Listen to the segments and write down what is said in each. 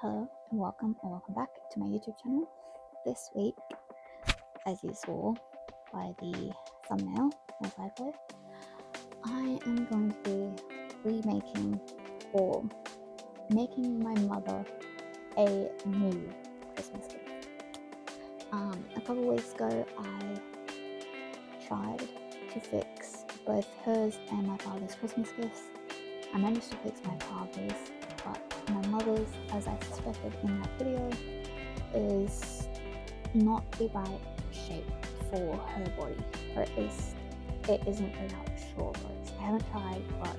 Hello and welcome back to my YouTube channel. This week, as you saw by the thumbnail, my title, I am going to be remaking or making my mother a new Christmas gift. A couple weeks ago, I tried to fix both hers and my father's Christmas gifts. I managed to fix my father's, but my mother's, as I suspected in that video, is not the right shape for her body, or at least it isn't without shoulders. I haven't tried, but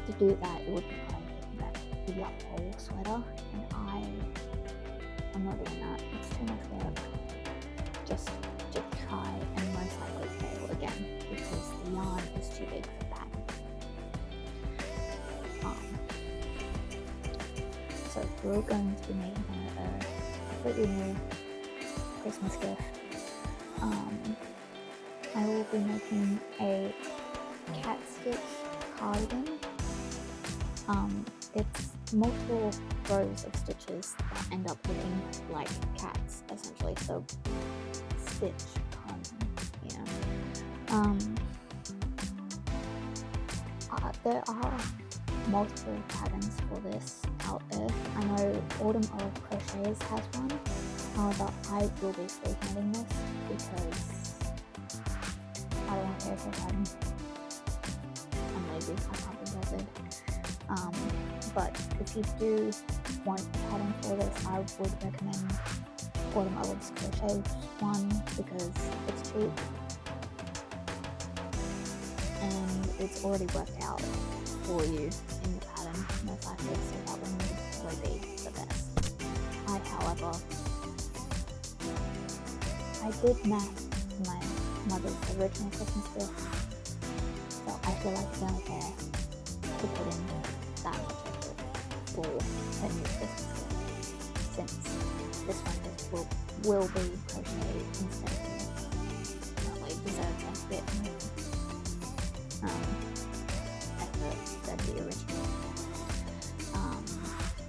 to do that it would be like making that the whole sweater, and I'm not doing that. It's too much work just to try and most likely fail again because the yarn is too big for that. So we're going to be making her a completely new Christmas gift. I will be making a cat stitch cardigan. It's multiple rows of stitches that end up looking like cats, essentially. So stitch cardigan, there are multiple patterns for this out there. I know Autumn of Crochets has one. However, I will be freehanding this because I don't want to pay for a pattern. I'm lazy, I can't be bothered. But if you do want a pattern for this, I would recommend Autumn Olive's Crochet one because it's cheap and it's already worked out for you in the pattern, most likely, so that one would probably be the best. However, I did match my mother's original Christmas gift, so I feel like it's only fair to put in that much effort for her new Christmas gift, since this one will be crocheted instead of definitely deserves a bit more effort than the original.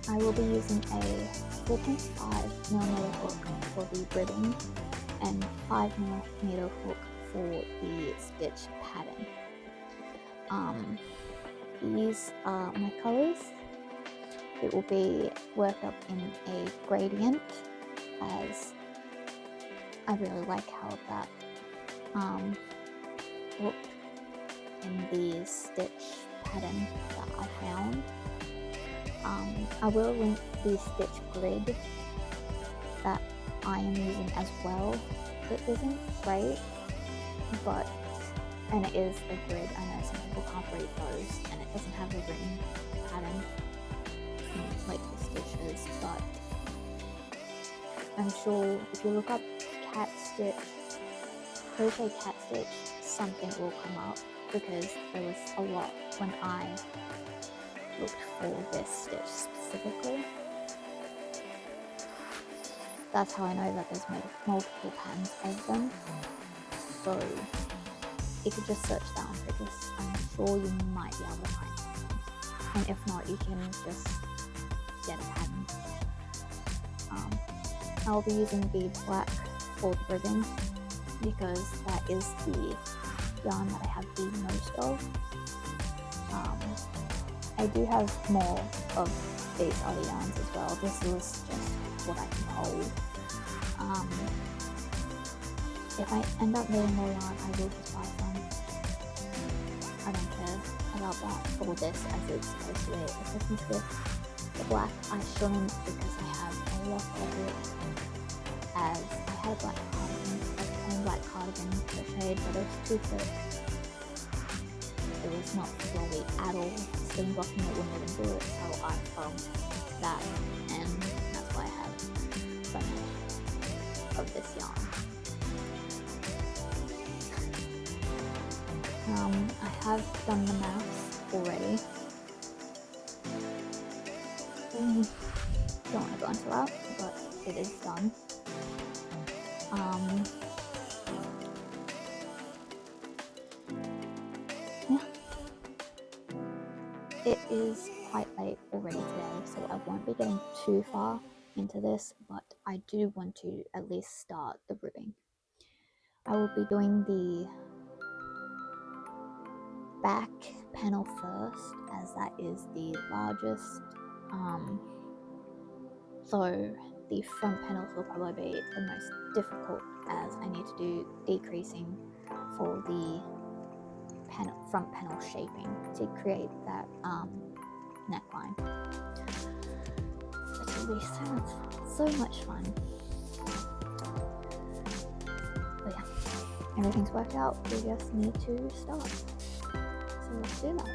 I will be using a 4.5mm hook for the ribbing and 5mm hook for the stitch pattern. These are my colors. It will be worked up in a gradient, as I really like how that looked in the stitch pattern that I found. I will link the stitch grid that I am using as well. It isn't great, and it is a grid. I know some people can't read those, and it doesn't have a written pattern like the stitches, but I'm sure if you look up cat stitch, crochet cat stitch, something will come up, because there was a lot when I looked for this stitch specifically. That's how I know that there's multiple patterns of them. So you could just search that on Pinterest. I'm sure you might be able to find something. And if not, you can just get a pattern. I'll be using the black for the ribbing because that is the yarn that I have the most of. I do have more of these other yarns as well. This is just what I can hold. If I end up needing more yarn, I will just buy some. I don't care about that for this, as it's supposed to be a Christmas gift. The black I shouldn't, because I have a lot of it, as I had a black cardigan, a plain black cardigan crocheted, but it was too thick. It was not flowy at all. Steam blocking it wouldn't even do it, so I found that, and that's why I have so much of this yarn. I have done the maths already. Don't want to go into that, but it is done. Yeah. It is quite late already today, so I won't be getting too far into this, but I do want to at least start the ribbing. I will be doing the back panel first, as that is the largest, though the front panels will probably be the most difficult, as I need to do decreasing for the front panel shaping to create that neckline. But it'll be so much fun. But yeah, everything's worked out, we just need to start. So let's do that.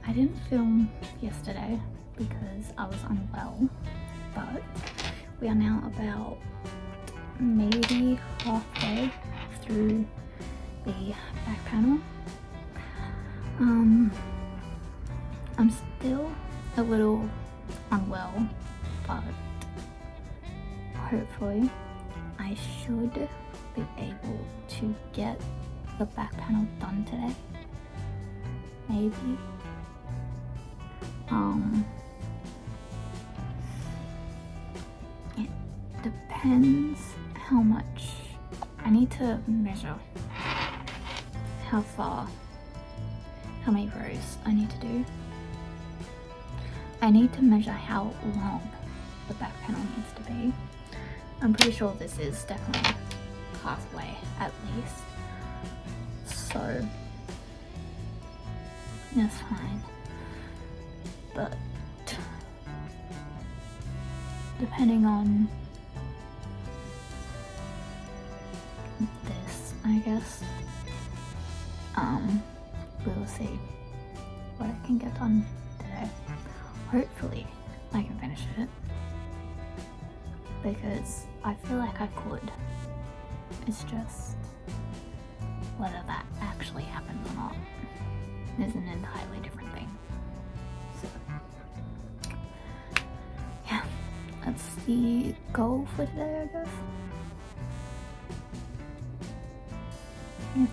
I didn't film yesterday because I was unwell, but we are now about maybe halfway through the back panel. I'm still a little unwell, but hopefully I should be able to get the back panel done today. Maybe. It depends how much. I need to measure how many rows I need to do. I need to measure how long the back panel needs to be. I'm pretty sure this is definitely halfway at least, so that's fine. But depending on this, I guess, we will see what I can get done today. Hopefully I can finish it, because I feel like I could. It's just whether that actually happens or not is an entirely different thing. So yeah, that's the goal for today, I guess. Yeah.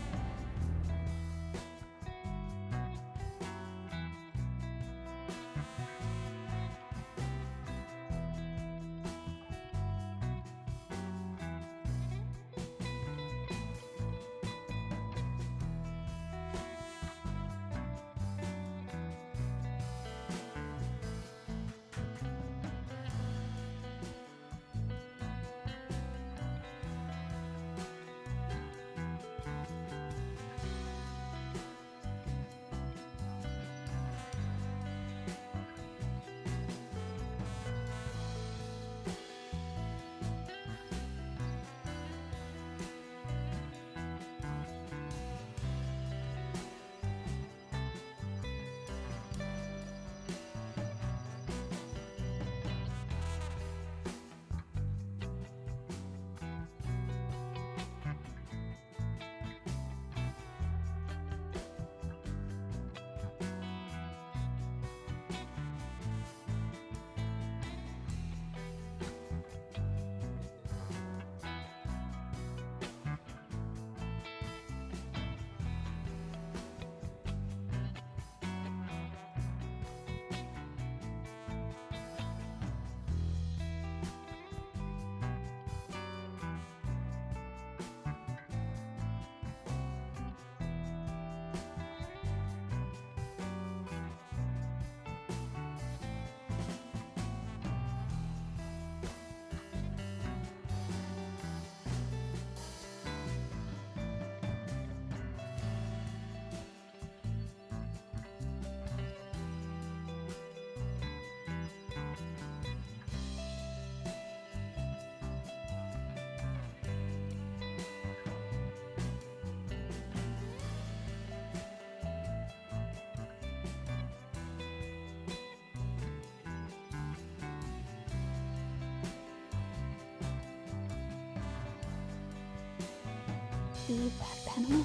The back panel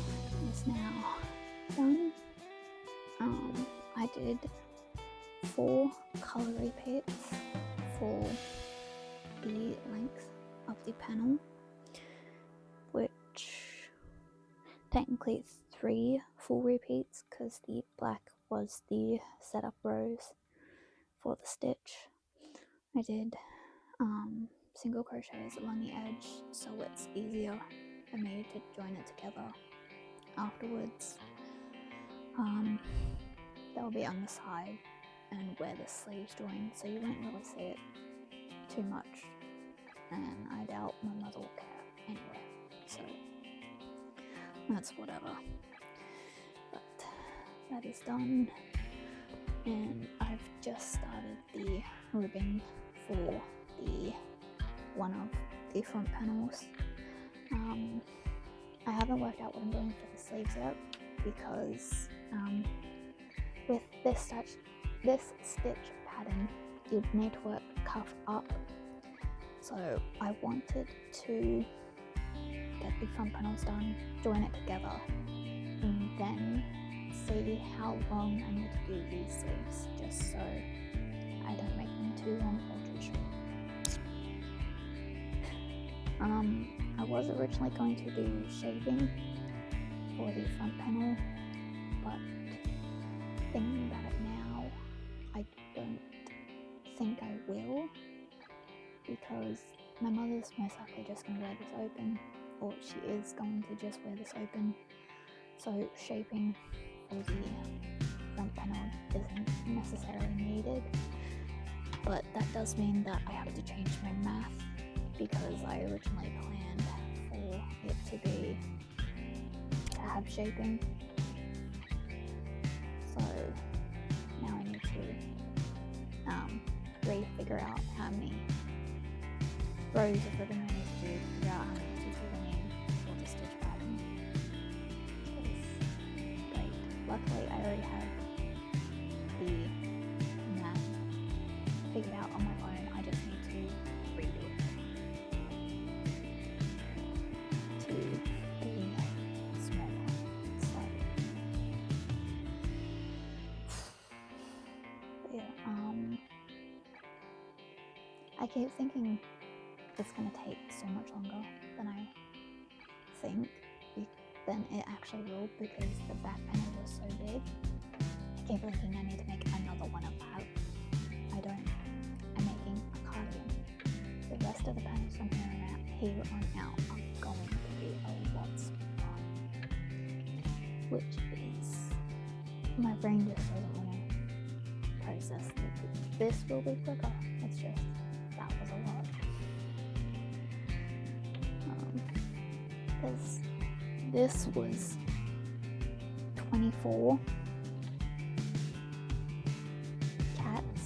is now done. I did 4 color repeats for the length of the panel, which technically it's 3 full repeats because the black was the setup rows for the stitch. I did single crochets along the edge so it's easier for me to join it together afterwards. They'll be on the side and where the sleeves join, so you won't really see it too much, and I doubt my mother will care anyway, so that's whatever. But that is done, and I've just started the ribbing for one of the front panels. I haven't worked out what I'm doing for the sleeves yet, because with this stitch pattern, you'd need to work cuff up. So I wanted to get the front panels done, join it together, and then see how long I need to do these sleeves, just so I don't make them too long or too short. I was originally going to do shaping for the front panel, but thinking about it now, I don't think I will, because my mother's most likely just going to wear this open, or she is going to just wear this open, so shaping for the front panel isn't necessarily needed. But that does mean that I have to change my math, because I originally planned for it to have shaping. So now I need to figure out how many rows of ribbon I need to do, figure out how many stitches I need for the stitch pattern. It's great. Luckily I already have the math figured out on my phone. I just need to redo it to be smaller. So yeah, I keep thinking it's going to take so much longer than I think, than it actually will, because the back panel was so big. I keep thinking I need to make another one of that. I'm making a cardigan. The rest of the panels from here on out are going to be a lot smaller, which is, my brain just doesn't want to process that this will be quicker. It's just, that was a lot. Because this was 24 cats,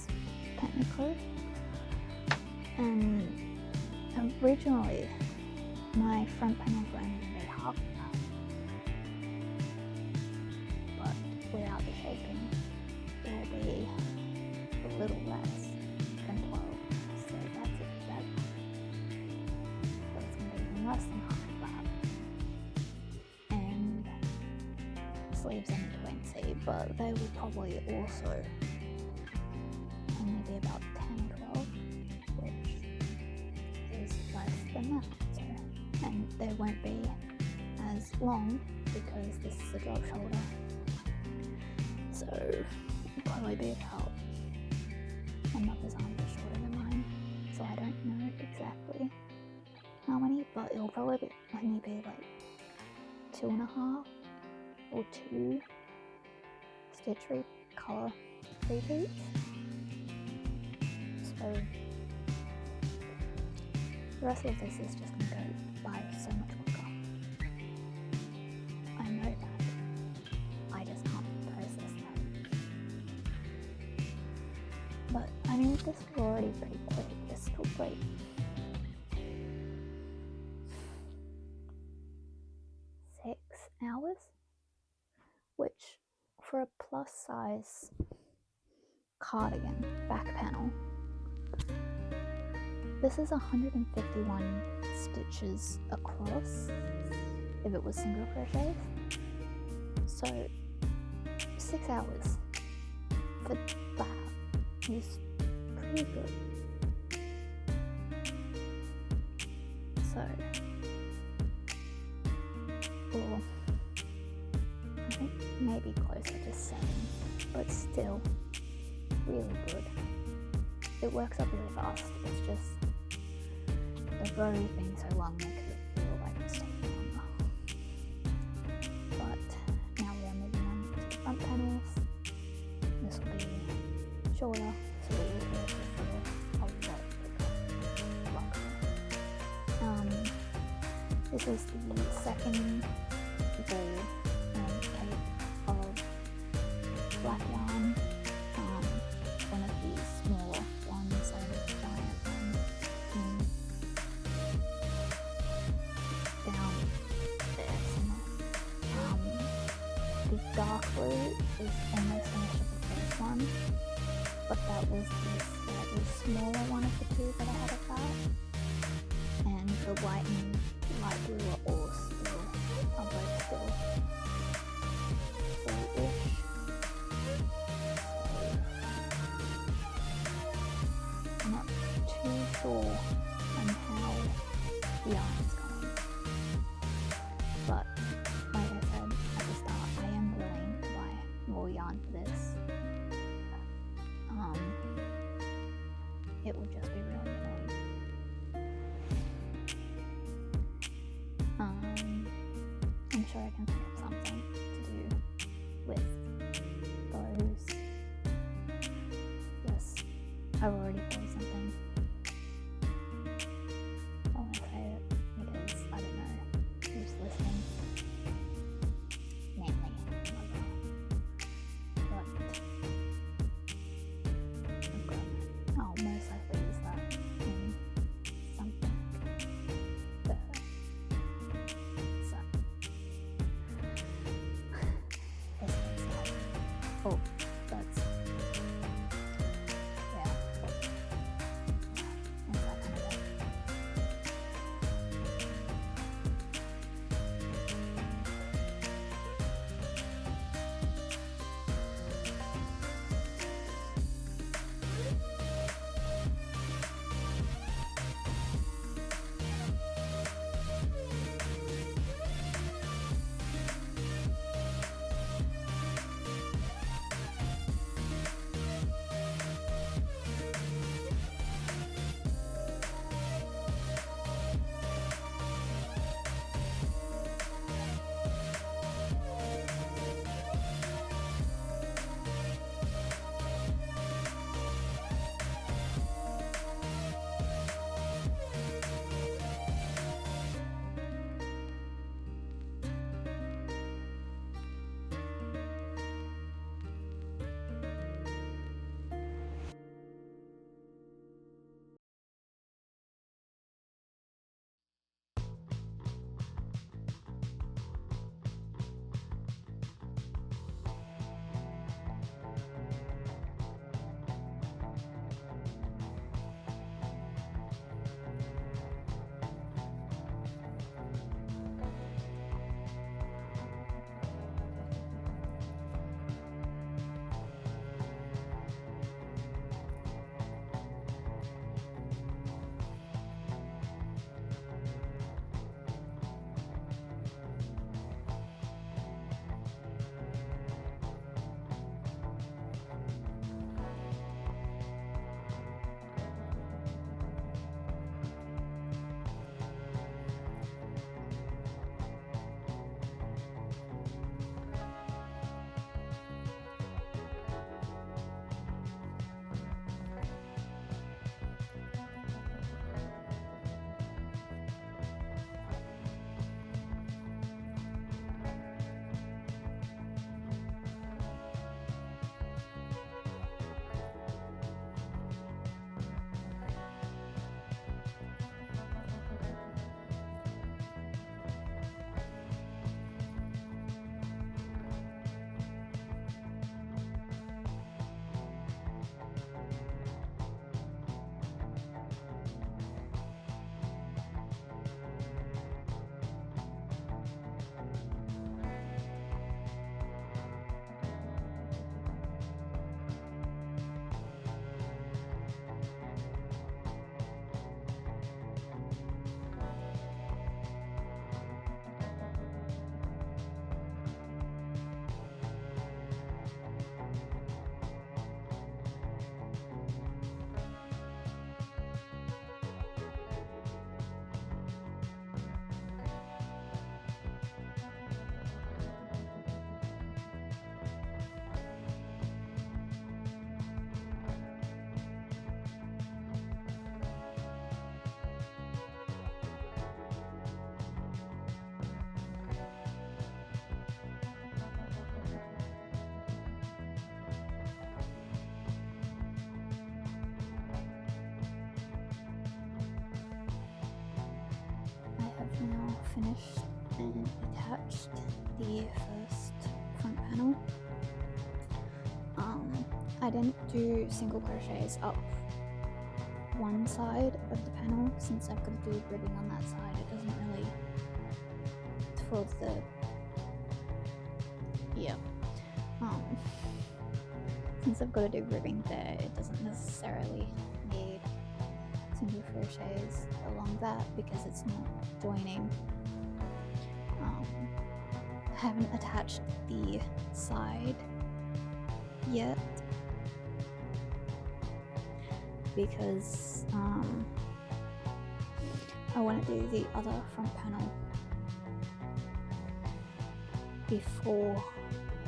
technically, and originally my front panels were only going to be half of that, but without the shaping it will be a little less than 12, so that's going to be even less than half of that. And sleeves only 20, but they will probably also only be about 10 or 12, which is less than that. So, and they won't be as long because this is a drop shoulder. So it'll probably be about, my mother's arms are shorter than mine, so I don't know exactly how many, but it'll probably only be like 2.5 or 2 stitch color repeats. So the rest of this is just going to go by so much quicker. I know that. I just can't process that. But I mean, this was already pretty quick. This took like 6 hours, which for a plus size cardigan back panel, this is 151 stitches across if it was single crochet. So 6 hours for that is pretty good. So, or I think maybe closer to 7, but still really good. It works up really fast. It's just the rows being so long makes it feel like it's taking longer. But now we are moving on to the front panels. This will be shorter, so it will also feel a lot longer. This is the second ball cape of black yarn. One of these smaller ones and a giant one down there somewhere. the dark blue is almost finished with the first one, but that was the slightly smaller one of the two that I had of that. And the white and light blue are both still full-ish. So I'm not too sure on how the yarn is going, but like I said at the start, I am willing to buy more yarn for this. It would just be really annoying. I'm sure I can think of something to do with those. Yes, I've already thought of something. I won't say it because I don't know who's listening. Mainly mother. But I'll most likely use that in something for her. So this looks like, oh, that's, yeah, that's that kind of thing. finished and attached the first front I didn't do single crochets up one side of the panel since I've got to do ribbing on that side. It doesn't really, for the, yeah, since I've got to do ribbing there, it doesn't necessarily need single crochets along that because it's not joining. I haven't attached the side yet because I want to do the other front panel before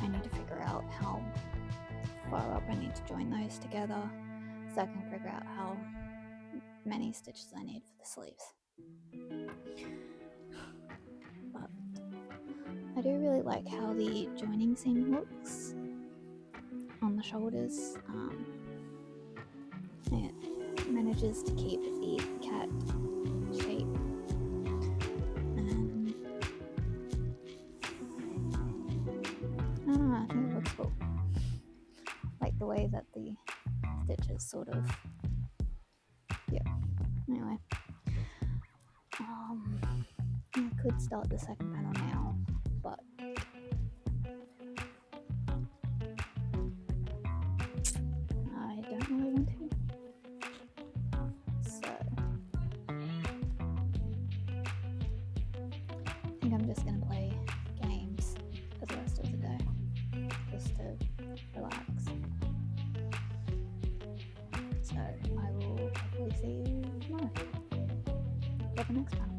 I need to figure out how far up I need to join those together so I can figure out how many stitches I need for the sleeves. But I do really like how the joining seam looks on the shoulders. It manages to keep the cat shape, and I don't know, I think it looks cool. Like the way that the stitches sort of, yeah. Anyway, I could start the second panel now, but I don't really want to. So I think I'm just gonna play games for the rest of the day, just to relax. So I will hopefully see you tomorrow for the next panel.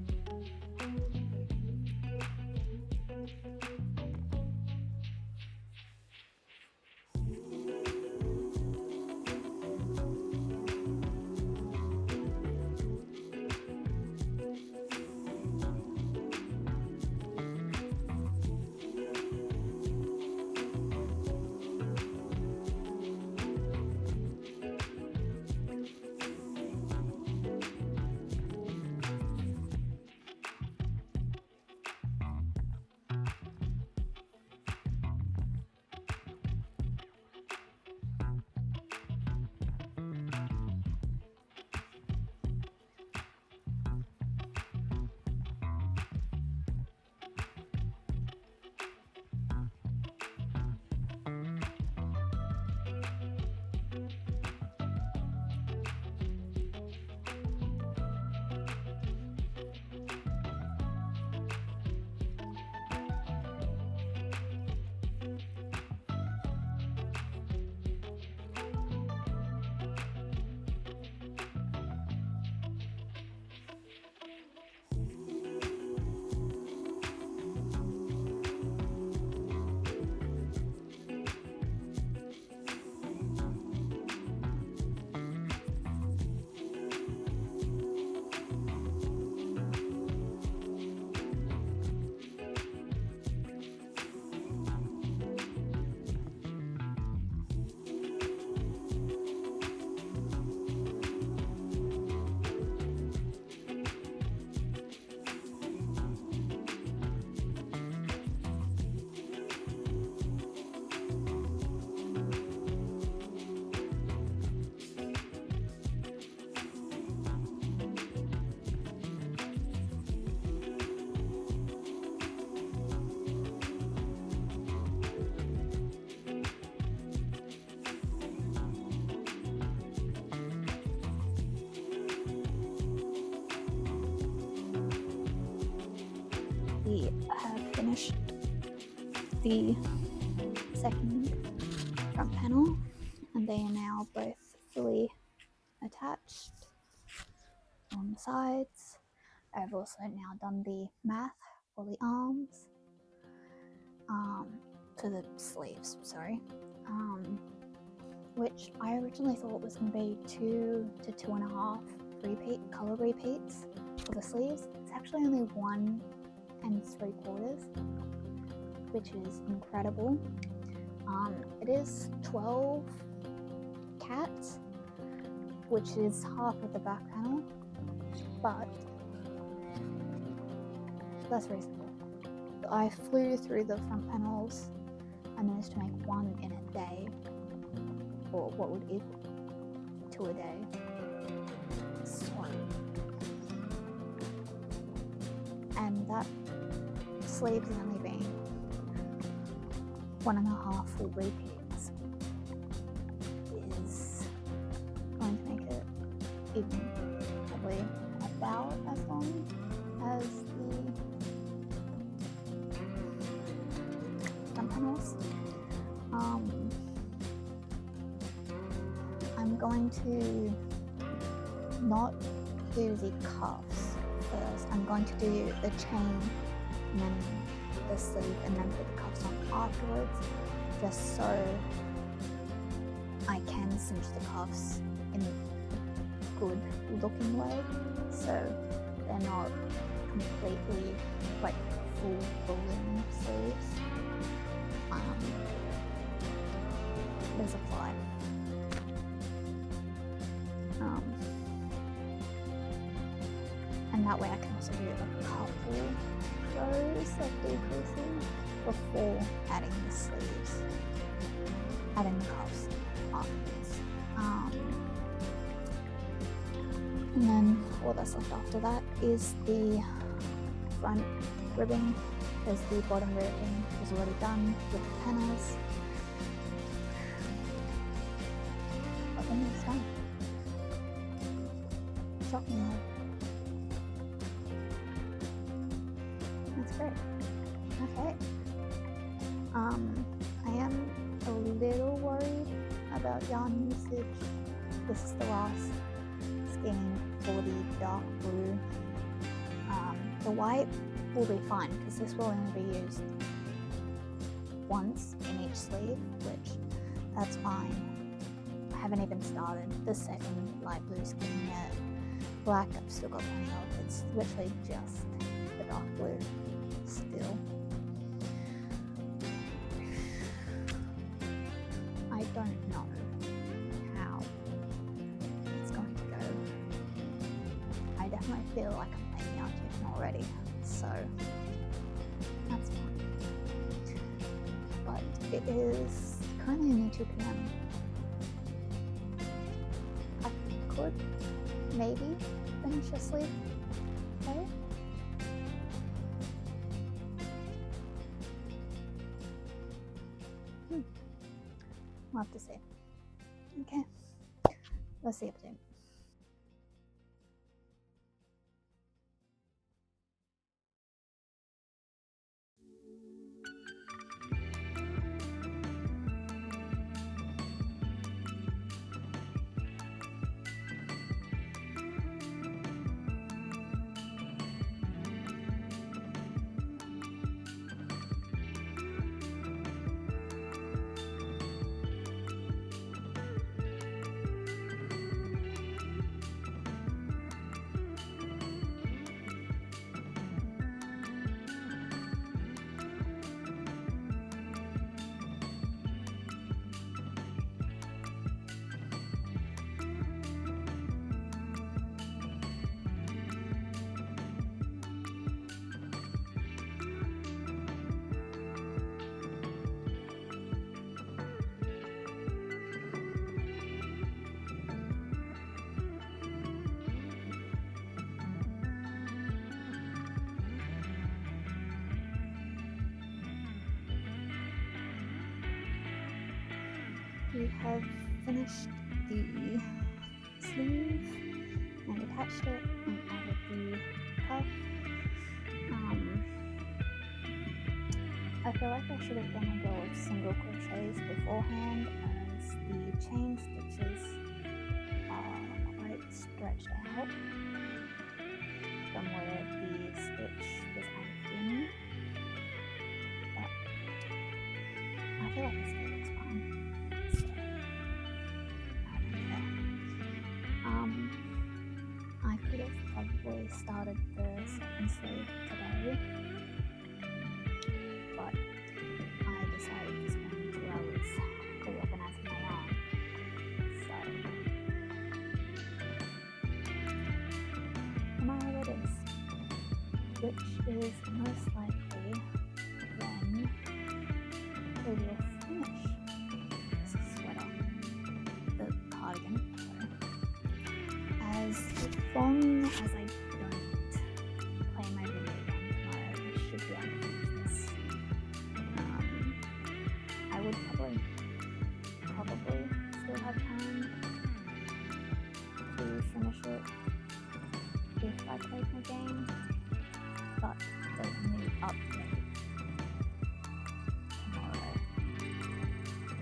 We have finished the second front panel and they are now both fully attached on the sides. I've also now done the math for the arms, to the sleeves, sorry, which I originally thought was going to be 2 to 2.5 color repeats for the sleeves. It's actually only 1 3/4, which is incredible. It is 12 cats, which is half of the back panel, but that's reasonable. I flew through the front panels. I managed to make 1 in a day, or what would equal to a day. So, and that sleeve has only been 1.5 full repeats is going to make it even probably about as long as the front panels. I'm going to not do the cuffs first. I'm going to do the chain and then the sleeve and then put the cuffs on afterwards, just so I can cinch the cuffs in a good looking way, so they're not completely like full balloon sleeves. There's a fly. And that way I can also do a couple rows of decreasing before adding the sleeves, adding the cuffs afterwards. And then all that's left after that is the front ribbing, because the bottom ribbing was already done with the panels. But then it's done. Shockingly. That's great. Okay. I am a little worried about yarn usage. This is the last skein for the dark blue. The white will be fine because this will only be used once in each sleeve, which that's fine. I haven't even started the second light blue skein yet. Black I've still got plenty of. It's literally just the dark blue still. I don't know how it's going to go. I definitely feel like I'm making out chicken already, so that's fine. But it is currently only 2 p.m. I could maybe finish a sleeve today. We'll have to see. Okay, let's see update. We have finished the sleeve and attached it and added the cuff. I feel like I should have done a row of single crochets beforehand, as the chain stitches are quite stretched out from where the stitch was anchoring. But I feel like it still looks fine. I could have probably started the second sleeve today, but I decided to spend 2 hours reorganizing my yarn. So, no matter what it is, which is most likely when we will finish this sweater. would probably still have time to finish it if I played my game, but there's a new update tomorrow,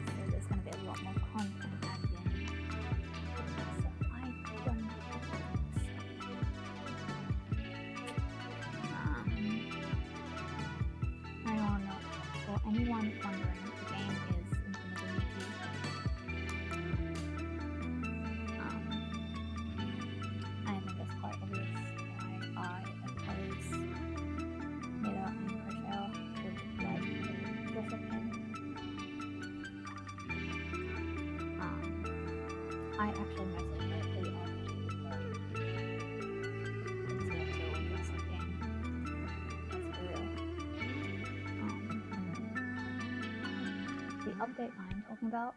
so there's going to be a lot more content added in, so I don't know. For anyone wondering, the game is Infinity I think it's quite obvious why I oppose Meta and Crochet with like Crocheting. I actually mostly play the RPG, but it's a real aggressive game. Let's be real. The update I'm talking about,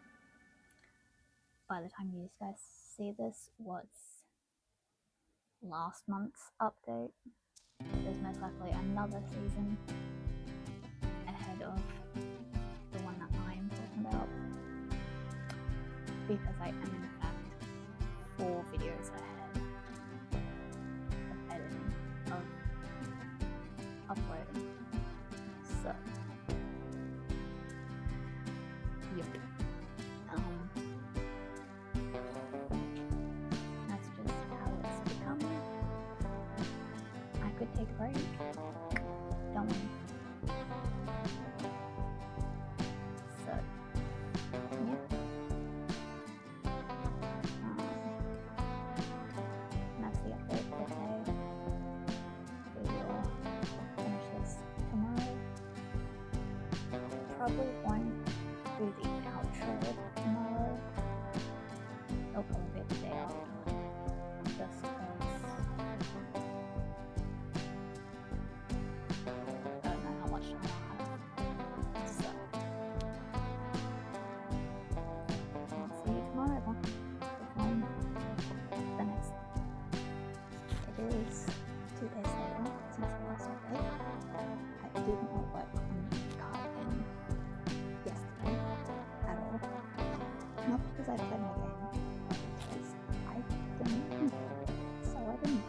by the time you guys see this, was last month's update. There's most likely another season ahead of the one that I'm talking about, because I am in fact 4 videos ahead of editing, of uploading. So yep. That's just how it's become. I could take a break. Don't worry. So, yeah. That's the update for today. We will finish this tomorrow. Probably won't do the outro tomorrow. It'll probably be the day after, just because I don't know how much time I'll have. So I'll see you tomorrow then to film the next. It is 2 days later since the last update. I did not work on Cardigan yesterday at all. Not because I played my game, but because I didn't. So I didn't.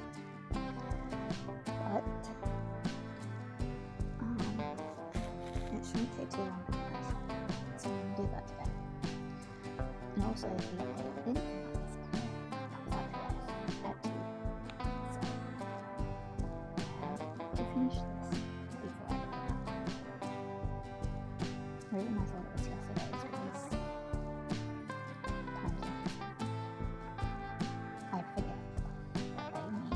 But it shouldn't take too long to finish. So I'm gonna do that today. And also the update I didn't film yesterday. That was out today at 2. So I have to finish this before I do that. The reason I thought it was yesterday is because time zones. I forget what they mean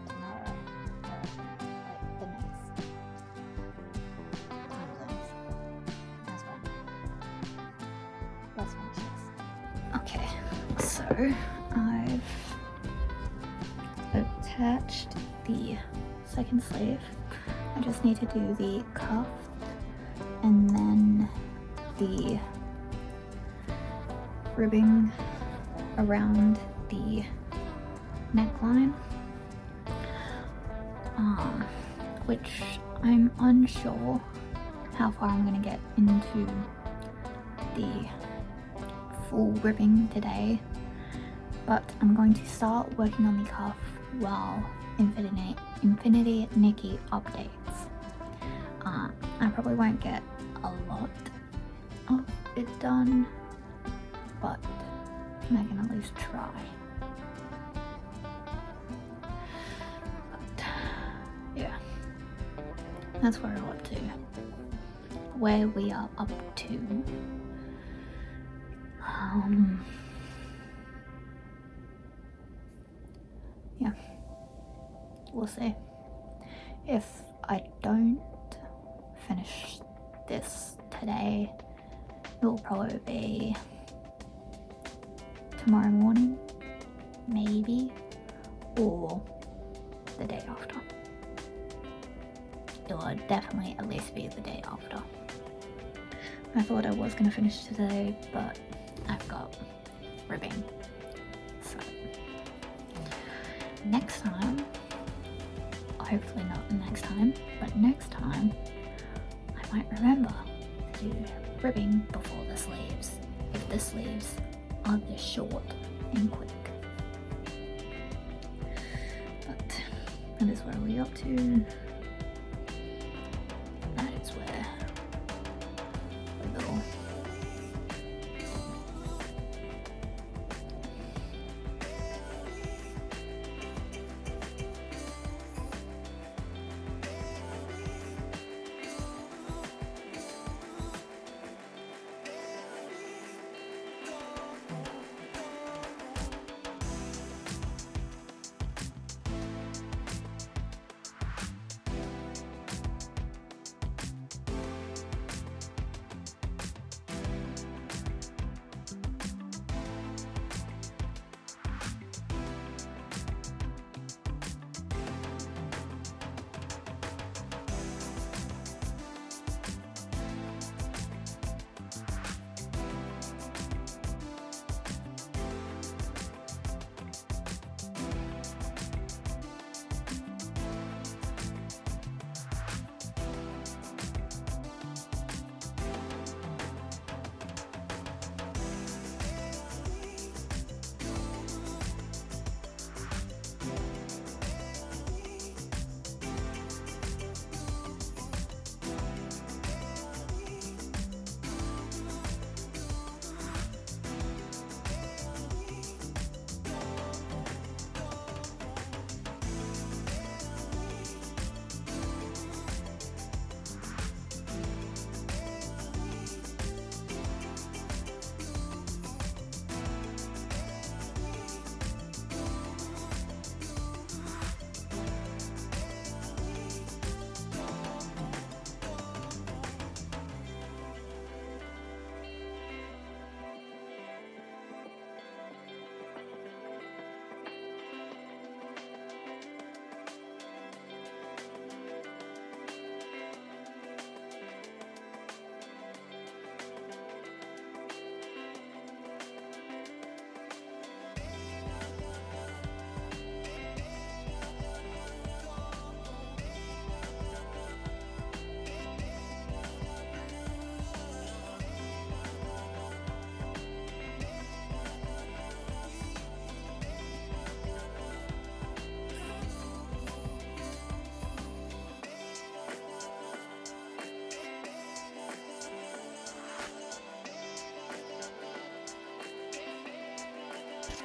tomorrow, or like the next time zones as well. Let's finish this. Okay, so I've attached the second sleeve. I just need to do the cuff and then the ribbing around the neckline, which I'm unsure how far I'm going to get into the full ribbing today, but I'm going to start working on the cuff while Infinity Nikki updates. I probably won't get a lot of it done, but I can at least try. But yeah, that's where we're up to. Where we are up to. Yeah, we'll see. If I don't finish this today, it will probably be tomorrow morning, maybe, or the day after. It will definitely at least be the day after. I thought I was going to finish today, but I've got ribbing. So next time, hopefully not next time, but next time, I might remember to do ribbing before the sleeves if the sleeves are this short and quick. But that is where we're up to. That is where we go.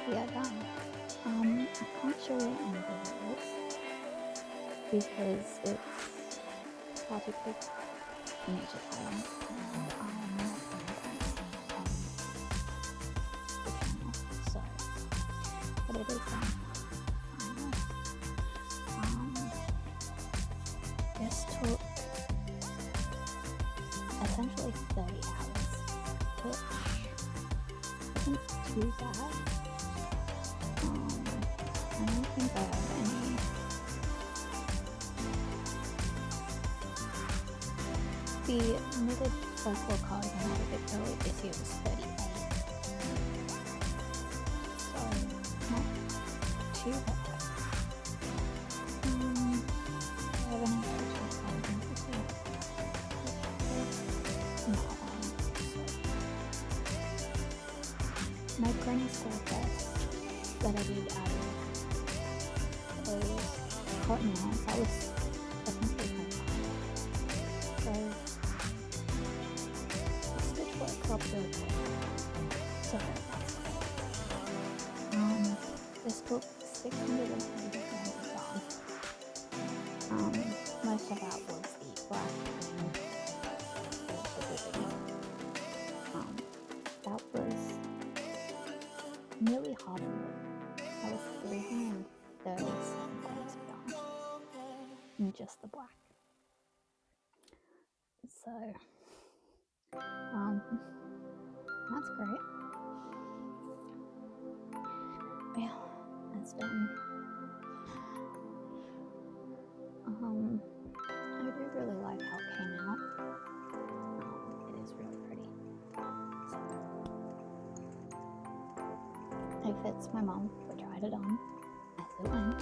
We are done. I can't show you any visuals because it's far too big for me to try on, and I'm not going to see on the channel, so, but it is done. This took essentially 30 hours, which isn't too bad. I don't think I have any the knitted circle cardigan I did earlier this year was 38, so not too bad. I have any crochet cardigans this year? So my granny square dress that I did out of those cotton yarns, that was essentially 25. So the stitch work up really quick. So this took 680 grams of yarn. Most of that was the black and the ribbon. That was nearly half of it. That was 337 grams of yarn in just the black. So, that's great. Yeah, that's done. I do really like how it came out. It is really pretty. So, it fits my mum, which I tried it on as it went.